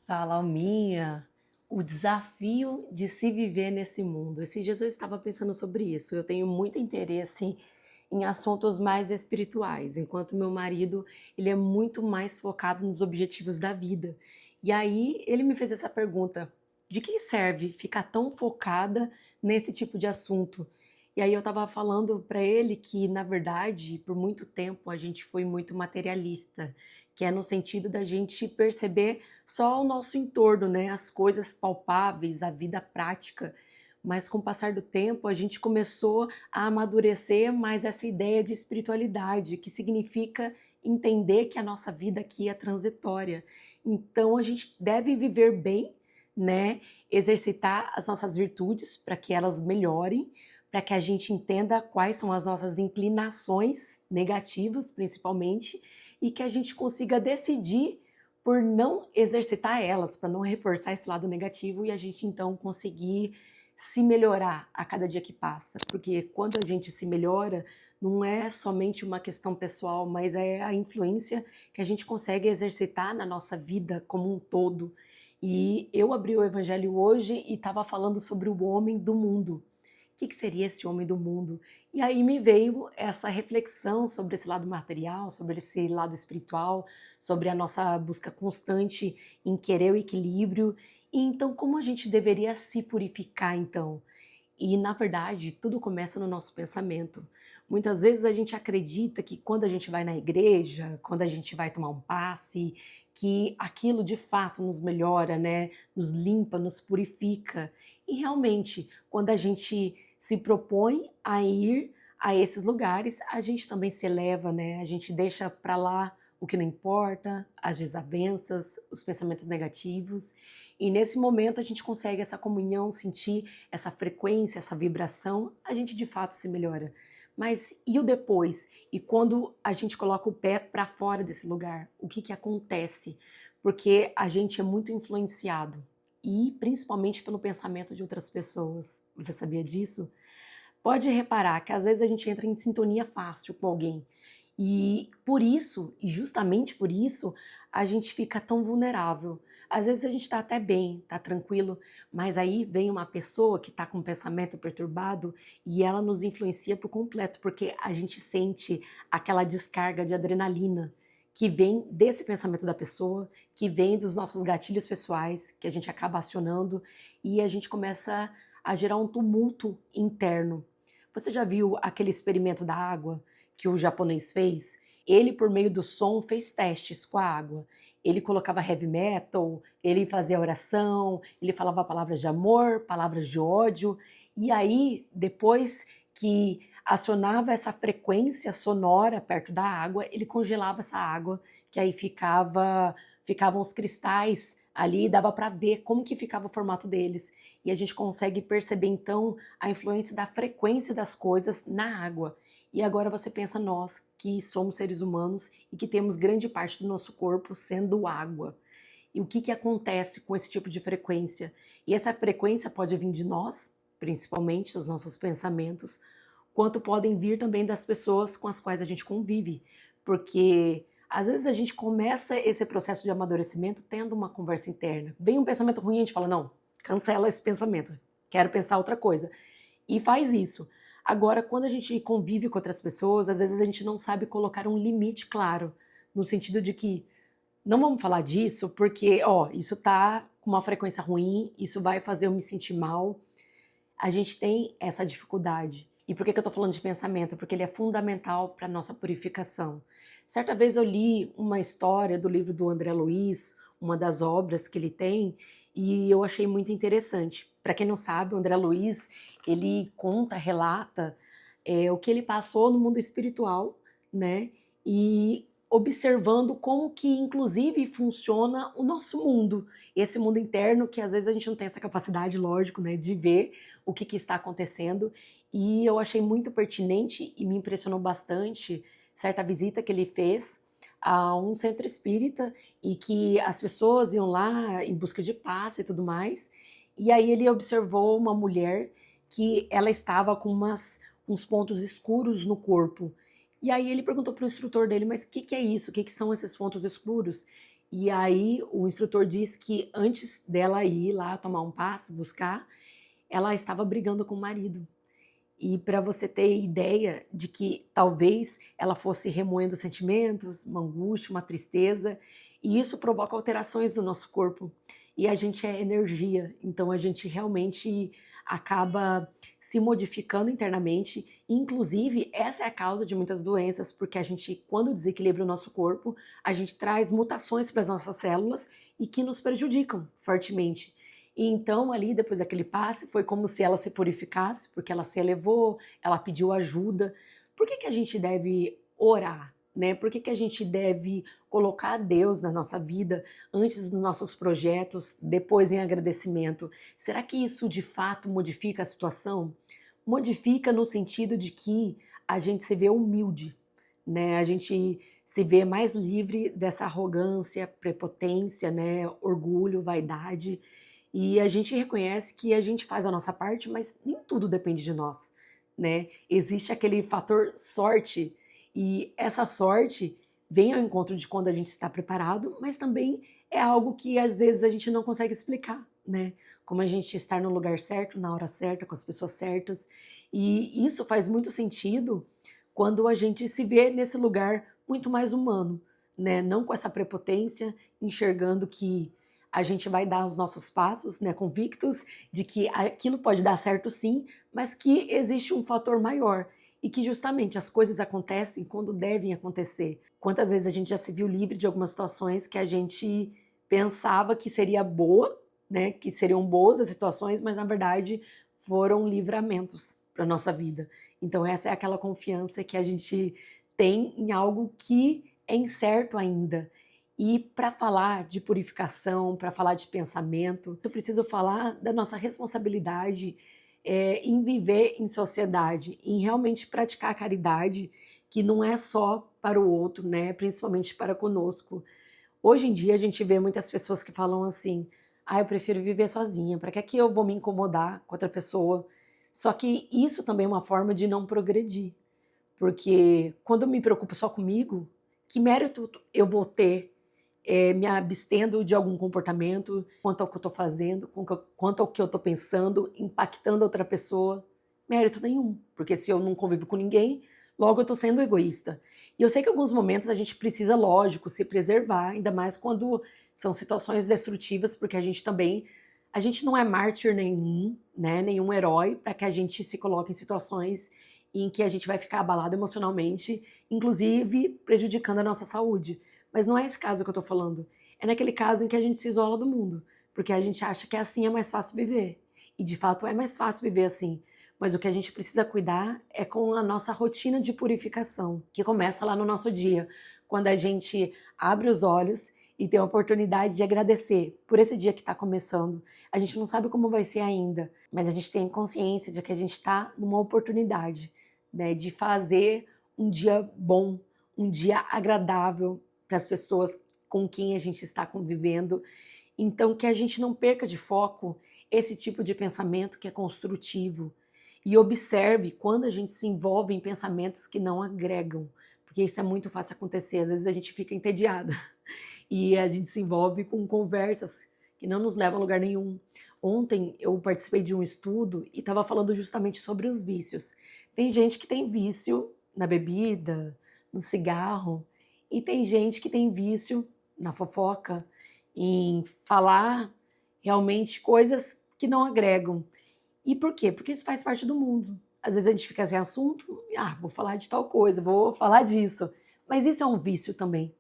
Fala, Alminha, o desafio de se viver nesse mundo. Esses dias eu estava pensando sobre isso. Eu tenho muito interesse em assuntos mais espirituais, enquanto meu marido, ele é muito mais focado nos objetivos da vida. E aí ele me fez essa pergunta: de que serve ficar tão focada nesse tipo de assunto? E aí eu estava falando para ele que, na verdade, por muito tempo a gente foi muito materialista, que é no sentido da gente perceber só o nosso entorno, né? As coisas palpáveis, a vida prática. Mas com o passar do tempo, a gente começou a amadurecer mais essa ideia de espiritualidade, que significa entender que a nossa vida aqui é transitória. Então a gente deve viver bem, né? Exercitar as nossas virtudes para que elas melhorem, para que a gente entenda quais são as nossas inclinações negativas, principalmente, e que a gente consiga decidir por não exercitar elas, para não reforçar esse lado negativo e a gente então conseguir se melhorar a cada dia que passa. Porque quando a gente se melhora, não é somente uma questão pessoal, mas é a influência que a gente consegue exercitar na nossa vida como um todo. E eu abri o Evangelho hoje e estava falando sobre o homem do mundo. O que seria esse homem do mundo? E aí me veio essa reflexão sobre esse lado material, sobre esse lado espiritual, sobre a nossa busca constante em querer o equilíbrio. E então, como a gente deveria se purificar, então? E, na verdade, tudo começa no nosso pensamento. Muitas vezes a gente acredita que quando a gente vai na igreja, quando a gente vai tomar um passe, que aquilo de fato nos melhora, né? Nos limpa, nos purifica. E realmente, quando a gente se propõe a ir a esses lugares, a gente também se eleva, né? A gente deixa para lá o que não importa, as desavenças, os pensamentos negativos. E nesse momento a gente consegue essa comunhão, sentir essa frequência, essa vibração, a gente de fato se melhora. Mas e o depois? E quando a gente coloca o pé para fora desse lugar, o que acontece? Porque a gente é muito influenciado e principalmente pelo pensamento de outras pessoas. Você sabia disso? Pode reparar que às vezes a gente entra em sintonia fácil com alguém. E por isso, e justamente por isso, a gente fica tão vulnerável. Às vezes a gente está até bem, está tranquilo, mas aí vem uma pessoa que está com o pensamento perturbado e ela nos influencia por completo, porque a gente sente aquela descarga de adrenalina que vem desse pensamento da pessoa, que vem dos nossos gatilhos pessoais, que a gente acaba acionando e a gente começa a gerar um tumulto interno. Você já viu aquele experimento da água que o japonês fez? Ele, por meio do som, fez testes com a água. Ele colocava heavy metal, ele fazia oração, ele falava palavras de amor, palavras de ódio. E aí, depois que acionava essa frequência sonora perto da água, ele congelava essa água, que aí ficavam os cristais ali, dava para ver como que ficava o formato deles. E a gente consegue perceber então a influência da frequência das coisas na água. E agora você pensa nós, que somos seres humanos e que temos grande parte do nosso corpo sendo água. E o que acontece com esse tipo de frequência? E essa frequência pode vir de nós, principalmente dos nossos pensamentos, quanto podem vir também das pessoas com as quais a gente convive. Porque às vezes a gente começa esse processo de amadurecimento tendo uma conversa interna. Vem um pensamento ruim, a gente fala, não, cancela esse pensamento, quero pensar outra coisa. E faz isso. Agora, quando a gente convive com outras pessoas, às vezes a gente não sabe colocar um limite claro, no sentido de que não vamos falar disso porque, ó, isso tá com uma frequência ruim, isso vai fazer eu me sentir mal. A gente tem essa dificuldade. E por que eu tô falando de pensamento? Porque ele é fundamental para nossa purificação. Certa vez eu li uma história do livro do André Luiz, uma das obras que ele tem, e eu achei muito interessante. Para quem não sabe, o André Luiz, ele conta, relata o que ele passou no mundo espiritual, né? E observando como que, inclusive, funciona o nosso mundo. Esse mundo interno que, às vezes, a gente não tem essa capacidade, lógico, né, de ver o que está acontecendo. E eu achei muito pertinente e me impressionou bastante certa visita que ele fez a um centro espírita e que as pessoas iam lá em busca de paz e tudo mais. E aí ele observou uma mulher que ela estava com uns pontos escuros no corpo. E aí ele perguntou para o instrutor dele, mas o que é isso? O que são esses pontos escuros? E aí o instrutor disse que antes dela ir lá tomar um passo, buscar, ela estava brigando com o marido. E para você ter ideia de que talvez ela fosse remoendo sentimentos, uma angústia, uma tristeza, e isso provoca alterações no nosso corpo. E a gente é energia, então a gente realmente acaba se modificando internamente. Inclusive, essa é a causa de muitas doenças, porque a gente, quando desequilibra o nosso corpo, a gente traz mutações para as nossas células e que nos prejudicam fortemente. E então, ali, depois daquele passe, foi como se ela se purificasse, porque ela se elevou, ela pediu ajuda. Por que que a gente deve orar, né? Por que que a gente deve colocar Deus na nossa vida antes dos nossos projetos, depois em agradecimento? Será que isso de fato modifica a situação? Modifica no sentido de que a gente se vê humilde, né? A gente se vê mais livre dessa arrogância, prepotência, né? Orgulho, vaidade. E a gente reconhece que a gente faz a nossa parte, mas nem tudo depende de nós, né? Existe aquele fator sorte, e essa sorte vem ao encontro de quando a gente está preparado, mas também é algo que às vezes a gente não consegue explicar, né? Como a gente estar no lugar certo, na hora certa, com as pessoas certas. E isso faz muito sentido quando a gente se vê nesse lugar muito mais humano, né? Não com essa prepotência, enxergando que a gente vai dar os nossos passos, né, convictos de que aquilo pode dar certo sim, mas que existe um fator maior e que justamente as coisas acontecem quando devem acontecer. Quantas vezes a gente já se viu livre de algumas situações que a gente pensava que seria boa, né, que seriam boas as situações, mas na verdade foram livramentos para nossa vida. Então essa é aquela confiança que a gente tem em algo que é incerto ainda. E para falar de purificação, para falar de pensamento, eu preciso falar da nossa responsabilidade em viver em sociedade, em realmente praticar a caridade, que não é só para o outro, né? Principalmente para conosco. Hoje em dia a gente vê muitas pessoas que falam assim: ah, eu prefiro viver sozinha, para que aqui eu vou me incomodar com outra pessoa? Só que isso também é uma forma de não progredir, porque quando eu me preocupo só comigo, que mérito eu vou ter me abstendo de algum comportamento quanto ao que eu estou fazendo, quanto ao que eu estou pensando, impactando outra pessoa? Mérito nenhum, porque se eu não convivo com ninguém, logo eu estou sendo egoísta. E eu sei que em alguns momentos a gente precisa, lógico, se preservar, ainda mais quando são situações destrutivas, porque a gente não é mártir nenhum, né, nenhum herói, para que a gente se coloque em situações em que a gente vai ficar abalado emocionalmente, inclusive prejudicando a nossa saúde. Mas não é esse caso que eu tô falando. É naquele caso em que a gente se isola do mundo, porque a gente acha que assim é mais fácil viver. E de fato é mais fácil viver assim. Mas o que a gente precisa cuidar é com a nossa rotina de purificação, que começa lá no nosso dia, quando a gente abre os olhos e tem a oportunidade de agradecer por esse dia que está começando. A gente não sabe como vai ser ainda, mas a gente tem consciência de que a gente está numa oportunidade, né, de fazer um dia bom, um dia agradável para as pessoas com quem a gente está convivendo. Então, que a gente não perca de foco esse tipo de pensamento que é construtivo. E observe quando a gente se envolve em pensamentos que não agregam, porque isso é muito fácil acontecer. Às vezes a gente fica entediada e a gente se envolve com conversas que não nos levam a lugar nenhum. Ontem eu participei de um estudo e estava falando justamente sobre os vícios. Tem gente que tem vício na bebida, no cigarro, e tem gente que tem vício na fofoca, em falar realmente coisas que não agregam. E por quê? Porque isso faz parte do mundo. Às vezes a gente fica sem assunto, vou falar de tal coisa, vou falar disso. Mas isso é um vício também.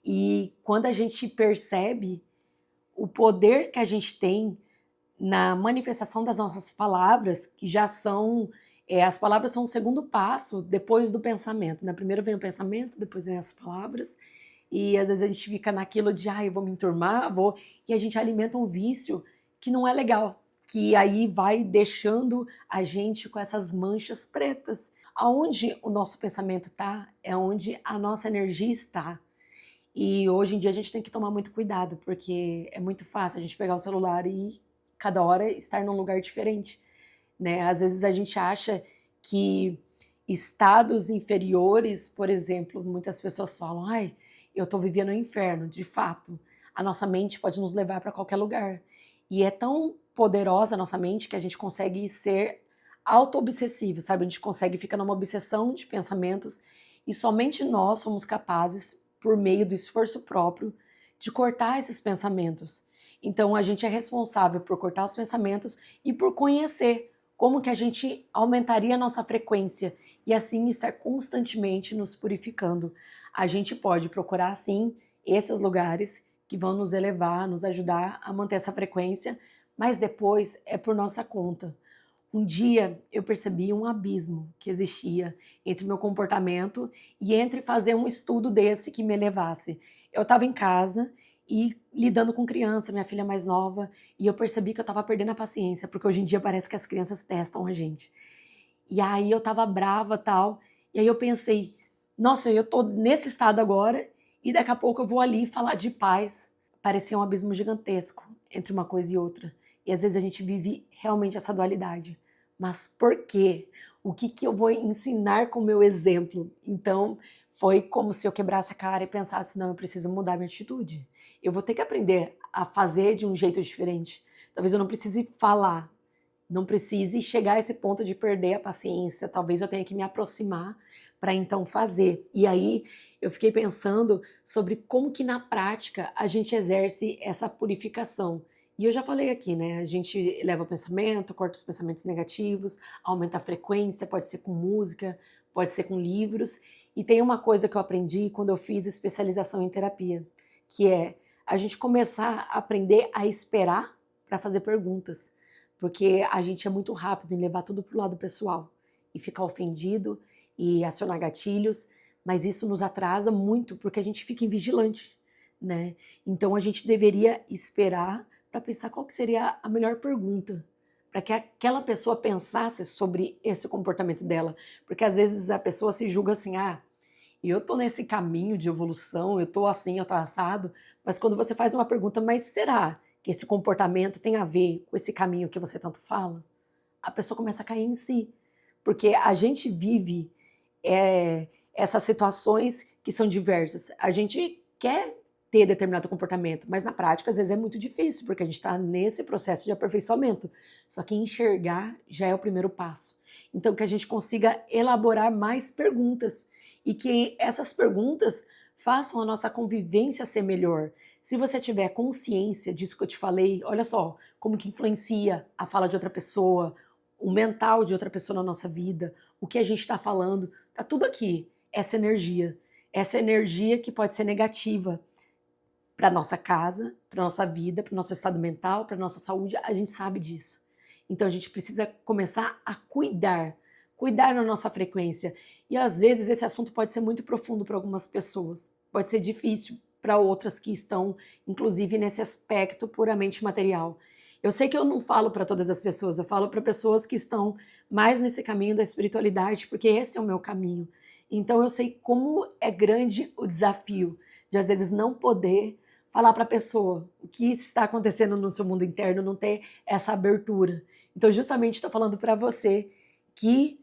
E quando a gente percebe o poder que a gente tem na manifestação das nossas palavras, que já são, as palavras são o segundo passo depois do pensamento, né? Primeiro vem o pensamento, depois vem as palavras, e às vezes a gente fica naquilo de, eu vou me enturmar, e a gente alimenta um vício que não é legal, que aí vai deixando a gente com essas manchas pretas. Aonde o nosso pensamento está, é onde a nossa energia está. E hoje em dia a gente tem que tomar muito cuidado, porque é muito fácil a gente pegar o celular e cada hora estar num lugar diferente, né? Às vezes a gente acha que estados inferiores, por exemplo, muitas pessoas falam, eu estou vivendo um inferno, de fato. A nossa mente pode nos levar para qualquer lugar. E é tão poderosa a nossa mente que a gente consegue ser auto-obsessivo, sabe? A gente consegue ficar numa obsessão de pensamentos e somente nós somos capazes, por meio do esforço próprio, de cortar esses pensamentos. Então a gente é responsável por cortar os pensamentos e por conhecer como que a gente aumentaria a nossa frequência e assim estar constantemente nos purificando. A gente pode procurar sim esses lugares que vão nos elevar, nos ajudar a manter essa frequência, mas depois é por nossa conta. Um dia eu percebi um abismo que existia entre meu comportamento e entre fazer um estudo desse que me elevasse. Eu estava em casa e lidando com criança, minha filha mais nova, e eu percebi que eu estava perdendo a paciência, porque hoje em dia parece que as crianças testam a gente. E aí eu estava brava, tal, e aí eu pensei, nossa, eu tô nesse estado agora e daqui a pouco eu vou ali falar de paz. Parecia um abismo gigantesco entre uma coisa e outra. E às vezes a gente vive realmente essa dualidade. Mas por quê? O que eu vou ensinar com o meu exemplo? Então, foi como se eu quebrasse a cara e pensasse, não, eu preciso mudar minha atitude. Eu vou ter que aprender a fazer de um jeito diferente. Talvez eu não precise falar, não precise chegar a esse ponto de perder a paciência. Talvez eu tenha que me aproximar para então fazer. E aí eu fiquei pensando sobre como que na prática a gente exerce essa purificação. E eu já falei aqui, né? A gente eleva o pensamento, corta os pensamentos negativos, aumenta a frequência, pode ser com música, pode ser com livros. E tem uma coisa que eu aprendi quando eu fiz especialização em terapia, que é a gente começar a aprender a esperar para fazer perguntas. Porque a gente é muito rápido em levar tudo para o lado pessoal e ficar ofendido e acionar gatilhos, mas isso nos atrasa muito porque a gente fica invigilante, né? Então a gente deveria esperar para pensar qual que seria a melhor pergunta, para que aquela pessoa pensasse sobre esse comportamento dela, porque às vezes a pessoa se julga assim, eu tô nesse caminho de evolução, eu tô assim, eu tô assado, mas quando você faz uma pergunta, mas será que esse comportamento tem a ver com esse caminho que você tanto fala? A pessoa começa a cair em si, porque a gente vive essas situações que são diversas. A gente quer ter determinado comportamento, mas na prática às vezes é muito difícil, porque a gente está nesse processo de aperfeiçoamento. Só que enxergar já é o primeiro passo. Então que a gente consiga elaborar mais perguntas e que essas perguntas façam a nossa convivência ser melhor. Se você tiver consciência disso que eu te falei, olha só como que influencia a fala de outra pessoa, o mental de outra pessoa na nossa vida, o que a gente está falando, tá tudo aqui. Essa energia que pode ser negativa para nossa casa, para nossa vida, para o nosso estado mental, para nossa saúde, a gente sabe disso. Então a gente precisa começar a cuidar na nossa frequência. E às vezes esse assunto pode ser muito profundo para algumas pessoas, pode ser difícil para outras que estão, inclusive, nesse aspecto puramente material. Eu sei que eu não falo para todas as pessoas, eu falo para pessoas que estão mais nesse caminho da espiritualidade, porque esse é o meu caminho. Então eu sei como é grande o desafio de às vezes não poder falar para a pessoa o que está acontecendo no seu mundo interno, não ter essa abertura. Então justamente estou falando para você que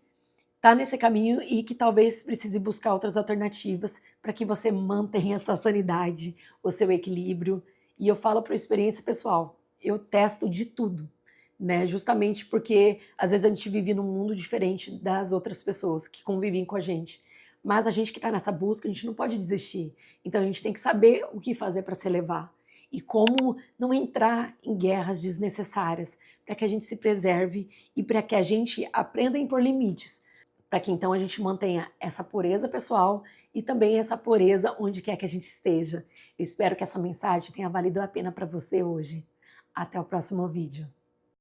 está nesse caminho e que talvez precise buscar outras alternativas para que você mantenha essa sanidade, o seu equilíbrio. E eu falo por experiência pessoal, eu testo de tudo, né? Justamente porque às vezes a gente vive num mundo diferente das outras pessoas que convivem com a gente. Mas a gente que está nessa busca, a gente não pode desistir. Então a gente tem que saber o que fazer para se elevar e como não entrar em guerras desnecessárias, para que a gente se preserve e para que a gente aprenda a impor limites, para que então a gente mantenha essa pureza pessoal e também essa pureza onde quer que a gente esteja. Eu espero que essa mensagem tenha valido a pena para você hoje. Até o próximo vídeo.